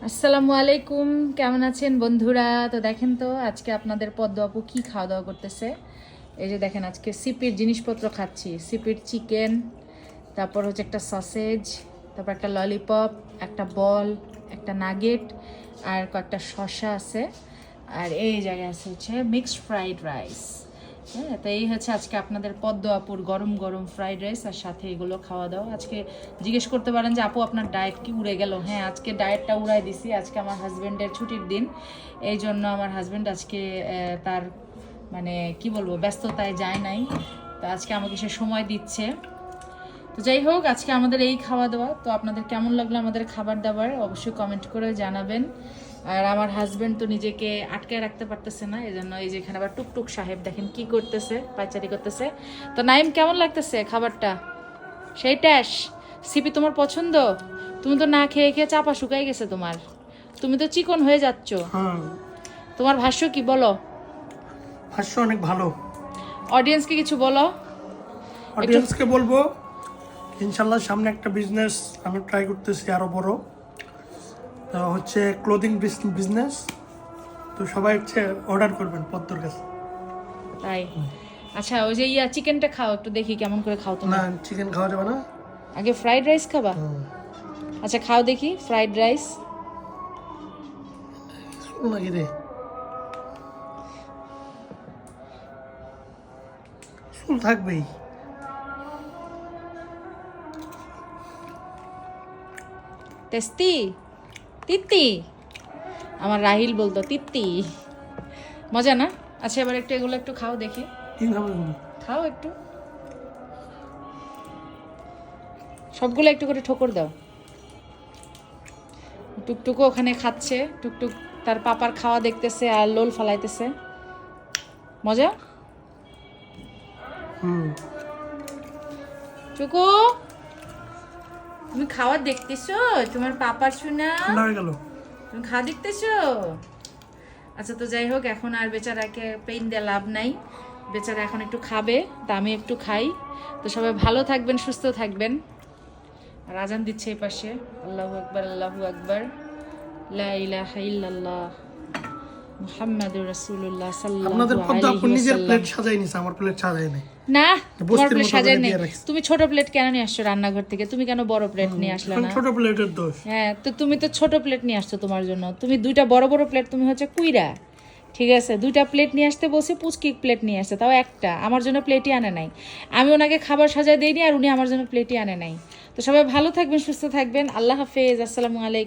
আসসালামু আলাইকুম, কেমন আছেন বন্ধুরা? তো দেখেন তো আজকে আপনাদের পদ্ম আপু কি খাওয়া দাওয়া করতেছে। এই যে দেখেন আজকে সিপির জিনিসপত্র খাচ্ছি। সিপির চিকেন, তারপর হচ্ছে একটা সসেজ, তারপর একটা ললিপপ, একটা বল, একটা নাগেট, আর কয়েকটা শসা আছে। আর এই জায়গায় আছে হচ্ছে মিক্সড ফ্রাইড রাইস। হ্যাঁ, তো এই হচ্ছে আজকে আপনাদের পদ্ম আপুর গরম গরম ফ্রাইড রাইস, আর সাথে এগুলো খাওয়া দাওয়া। আজকে জিজ্ঞেস করতে পারেন যে আপু আপনার ডায়েট কি উড়ে গেল? হ্যাঁ, আজকে ডায়েটটা উড়াই দিছি। আজকে আমার হাজব্যান্ডের ছুটির দিন, এই জন্য আমার হাজব্যান্ড আজকে তার মানে কি বলবো ব্যস্ততায় যায় নাই, তো আজকে আমাকে সে সময় দিচ্ছে। তো যাই হোক, আজকে আমাদের এই খাওয়া দাওয়া। তো আপনাদের কেমন লাগলো আমাদের খাবার দাবার অবশ্যই কমেন্ট করে জানাবেন। আর আমার হাজবেন্ড তো নিজেকে আটকায় রাখতে পারতেছে না, এই জন্য এই যে এখানে আবার টুকটুক সাহেব দেখেন কি করতেছে, পাইচারি করতেছে। তো নাইম, কেমন লাগতেছে খাবারটা? সেই ট্যাশ সিপি তোমার পছন্দ? তুমি তো না খেয়ে খেয়ে চাপা শুকাই গেছে তোমার, তুমি তো চিকন হয়ে যাচ্ছ। হ্যাঁ, তোমার ভাষ্য কি বলো? ভাষ্য অনেক ভালো। অডিয়েন্সকে কিছু বলো। অডিয়েন্সকে বলবো ইনশাল্লাহ সামনে একটা বিজনেস আমি ট্রাই করতেছি আরো বড়, তো হচ্ছে ক্লোদিং বিজনেস। তো সবাই হচ্ছে অর্ডার করবেন পদ্মর কাছে। তাই? আচ্ছা, ওই যে চিকেনটা খাও, একটু দেখি কেমন করে খাও তুমি। না, চিকেন খাওয়া যাবে না। আগে ফ্রাইড রাইস খাবা? আচ্ছা খাও দেখি ফ্রাইড রাইস। শুন নাকি রে, শুন থাকবেই। টেস্টি? তিত্তি? আমার রাহিল বলতো তিত্তি। মজা না? আচ্ছা এবার একটু এগুলো একটু খাও দেখি। কি খাবে তুমি? খাও একটু, সবগুলো একটু করে ঠোকর দাও। টুকটুকু ওখানে খাচ্ছে, টুকটুক তার পাপার খাওয়া দেখতেছে আর লোল ফালাইতেছে। মজা? টুকু, তুমি খাওয়া দেখতেছো? তোমার পাপার শোনা, ঠান্ডা হয়ে গেল। তুমি খাওয়া দেখতেছো? আচ্ছা, তো যাই হোক, এখন আর বেচারাকে পেইন দিয়ে লাভ নাই। বেচারা এখন একটু খাবে, তা আমি একটু খাই। তো সবাই ভালো থাকবেন, সুস্থ থাকবেন। আর আজান দিচ্ছে এই পাশে, আল্লাহু আকবার, আল্লাহু আকবার, লা ইলাহা ইল্লাল্লাহ মুহাম্মাদুর রাসূলুল্লাহ সাল্লাল্লাহু আপনাদের পদ্ম আলাইহি আপু নিজের ওয়াসাল্লাম। প্লেট সাজাই নিছে, আমার প্লেট সাজাই নাই। না, তোমার বস্তির প্লেট মতো সাজায় করে নেই। দিয়ে রাখছে। তুমি ছোট প্লেট কেন নিয়ে আসছো রান্নাঘর থেকে? তুমি কেন বড় প্লেট নিয়ে আসলে এখন না? ছোট প্লেটের দোষ। হ্যাঁ, তো তুমি তো ছোট প্লেট নিয়ে আসছো তোমার জন্য। তুমি দুইটা বড় বড় প্লেট, তুমি হচ্ছে কুইরা। ঠিক আছে, দুইটা প্লেট নিয়ে আসতে বলছি, পুচকি প্লেট নিয়ে আসছে, তাও একটা। আমার জন্য প্লেটই আনে নাই। আমি ওনাকে খাবার সাজায় দিইনি, আর উনি আমার জন্য প্লেটই আনে নাই। তো সবাই ভালো থাকবেন, সুস্থ থাকবেন। আল্লাহ হাফেজ, আসসালামু আলাইকুম।